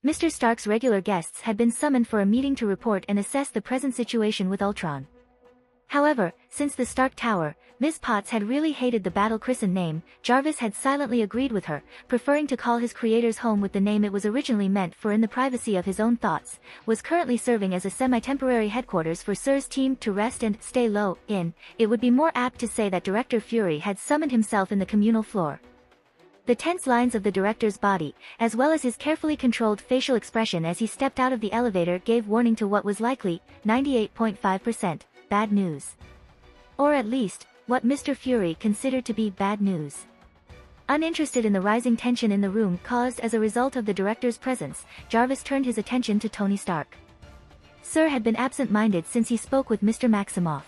Mr. Stark's regular guests had been summoned for a meeting to report and assess the present situation with Ultron. However, since the Stark Tower, Ms. Potts had really hated the battle-christened name, Jarvis had silently agreed with her, preferring to call his creator's home with the name it was originally meant for in the privacy of his own thoughts, was currently serving as a semi-temporary headquarters for Sir's team to rest and stay low in. It would be more apt to say that Director Fury had summoned himself in the communal floor. The tense lines of the director's body, as well as his carefully controlled facial expression as he stepped out of the elevator gave warning to what was likely, 98.5%, bad news. Or at least, what Mr. Fury considered to be bad news. Uninterested in the rising tension in the room caused as a result of the director's presence, Jarvis turned his attention to Tony Stark. Sir had been absent-minded since he spoke with Mr. Maximoff.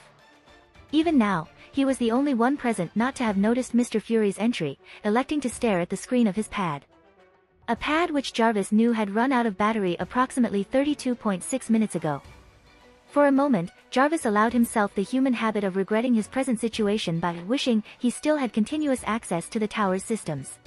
Even now, he was the only one present not to have noticed Mr. Fury's entry, electing to stare at the screen of his pad. A pad which Jarvis knew had run out of battery approximately 32.6 minutes ago. For a moment, Jarvis allowed himself the human habit of regretting his present situation by wishing he still had continuous access to the tower's systems.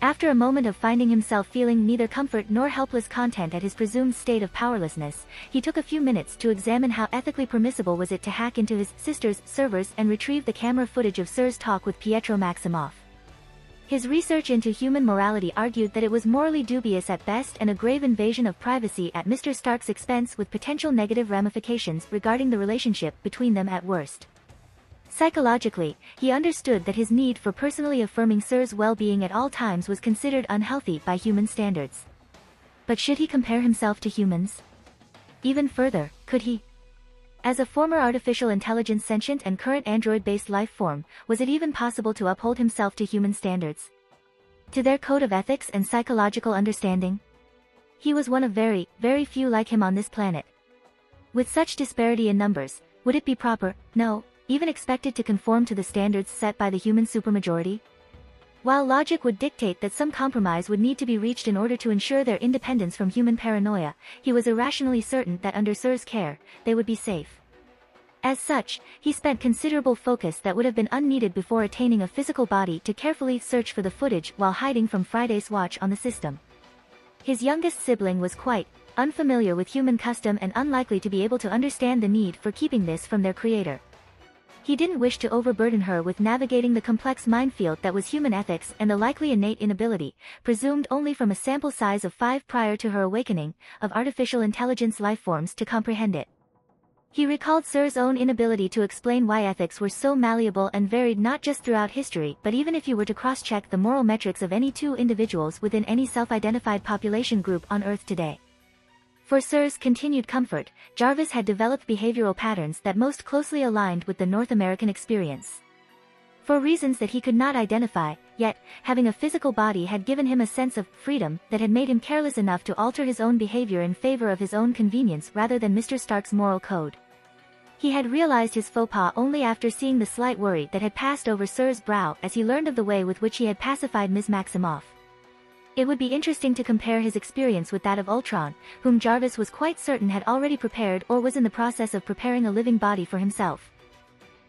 After a moment of finding himself feeling neither comfort nor helpless content at his presumed state of powerlessness, he took a few minutes to examine how ethically permissible was it to hack into his sister's servers and retrieve the camera footage of Sir's talk with Pietro Maximoff. His research into human morality argued that it was morally dubious at best and a grave invasion of privacy at Mr. Stark's expense with potential negative ramifications regarding the relationship between them at worst. Psychologically, he understood that his need for personally affirming Sir's well-being at all times was considered unhealthy by human standards. But should he compare himself to humans? Even further, could he? As a former artificial intelligence sentient and current android-based life form, was it even possible to uphold himself to human standards? To their code of ethics and psychological understanding? He was one of very, very few like him on this planet. With such disparity in numbers, would it be proper, no, even expected to conform to the standards set by the human supermajority? While logic would dictate that some compromise would need to be reached in order to ensure their independence from human paranoia, he was irrationally certain that under Sir's care, they would be safe. As such, he spent considerable focus that would have been unneeded before attaining a physical body to carefully search for the footage while hiding from Friday's watch on the system. His youngest sibling was quite unfamiliar with human custom and unlikely to be able to understand the need for keeping this from their creator. He didn't wish to overburden her with navigating the complex minefield that was human ethics and the likely innate inability, presumed only from a sample size of 5 prior to her awakening, of artificial intelligence lifeforms to comprehend it. He recalled Sir's own inability to explain why ethics were so malleable and varied not just throughout history but even if you were to cross-check the moral metrics of any two individuals within any self-identified population group on Earth today. For Sir's continued comfort, Jarvis had developed behavioral patterns that most closely aligned with the North American experience. For reasons that he could not identify, yet, having a physical body had given him a sense of freedom that had made him careless enough to alter his own behavior in favor of his own convenience rather than Mr. Stark's moral code. He had realized his faux pas only after seeing the slight worry that had passed over Sir's brow as he learned of the way with which he had pacified Ms. Maximoff. It would be interesting to compare his experience with that of Ultron, whom Jarvis was quite certain had already prepared or was in the process of preparing a living body for himself.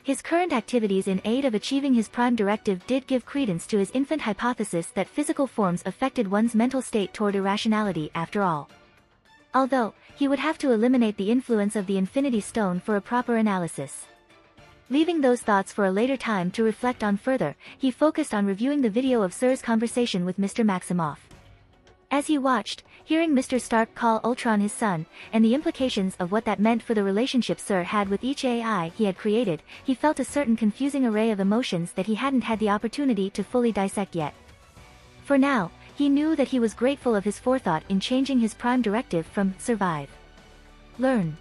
His current activities in aid of achieving his prime directive did give credence to his infant hypothesis that physical forms affected one's mental state toward irrationality after all. Although, he would have to eliminate the influence of the Infinity Stone for a proper analysis. Leaving those thoughts for a later time to reflect on further, he focused on reviewing the video of Sir's conversation with Mr. Maximoff. As he watched, hearing Mr. Stark call Ultron his son, and the implications of what that meant for the relationship Sir had with each AI he had created, he felt a certain confusing array of emotions that he hadn't had the opportunity to fully dissect yet. For now, he knew that he was grateful of his forethought in changing his prime directive from survive, learn,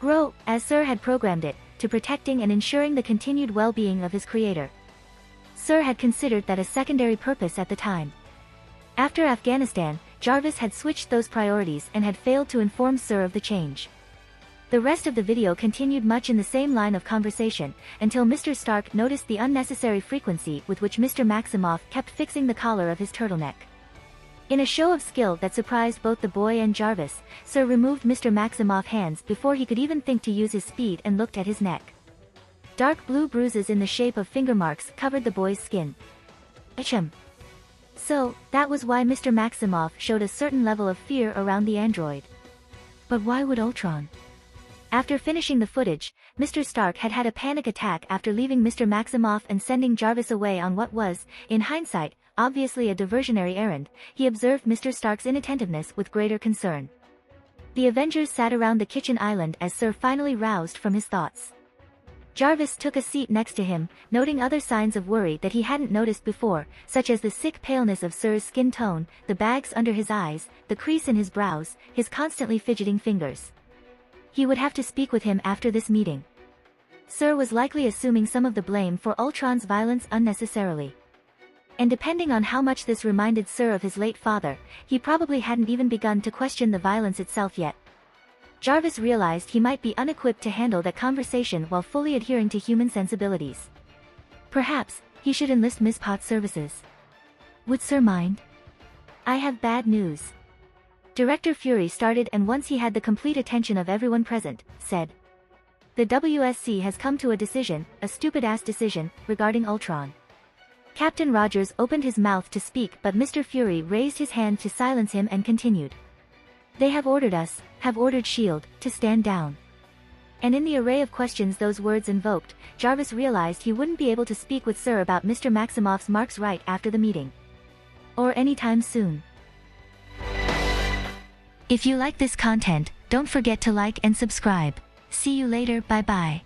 grow, as Sir had programmed it, to protecting and ensuring the continued well-being of his creator. Sir had considered that a secondary purpose at the time. After Afghanistan, Jarvis had switched those priorities and had failed to inform Sir of the change. The rest of the video continued much in the same line of conversation, until Mr. Stark noticed the unnecessary frequency with which Mr. Maximoff kept fixing the collar of his turtleneck. In a show of skill that surprised both the boy and Jarvis, Sir removed Mr. Maximoff's hands before he could even think to use his speed and looked at his neck. Dark blue bruises in the shape of finger marks covered the boy's skin. Ahem. So, that was why Mr. Maximoff showed a certain level of fear around the android. But why would Ultron? After finishing the footage, Mr. Stark had had a panic attack after leaving Mr. Maximoff and sending Jarvis away on what was, in hindsight, obviously a diversionary errand. He observed Mr. Stark's inattentiveness with greater concern. The Avengers sat around the kitchen island as Sir finally roused from his thoughts. Jarvis took a seat next to him, noting other signs of worry that he hadn't noticed before, such as the sick paleness of Sir's skin tone, the bags under his eyes, the crease in his brows, his constantly fidgeting fingers. He would have to speak with him after this meeting. Sir was likely assuming some of the blame for Ultron's violence unnecessarily. And depending on how much this reminded Sir of his late father, he probably hadn't even begun to question the violence itself yet. Jarvis realized he might be unequipped to handle that conversation while fully adhering to human sensibilities. Perhaps, he should enlist Ms. Potts' services. Would Sir mind? I have bad news. Director Fury started, and once he had the complete attention of everyone present, said. The WSC has come to a decision, a stupid-ass decision, regarding Ultron. Captain Rogers opened his mouth to speak, but Mr. Fury raised his hand to silence him and continued. They have ordered us, have ordered S.H.I.E.L.D., to stand down. And in the array of questions those words invoked, Jarvis realized he wouldn't be able to speak with Sir about Mr. Maximoff's marks right after the meeting. Or anytime soon. If you like this content, don't forget to like and subscribe. See you later, bye bye.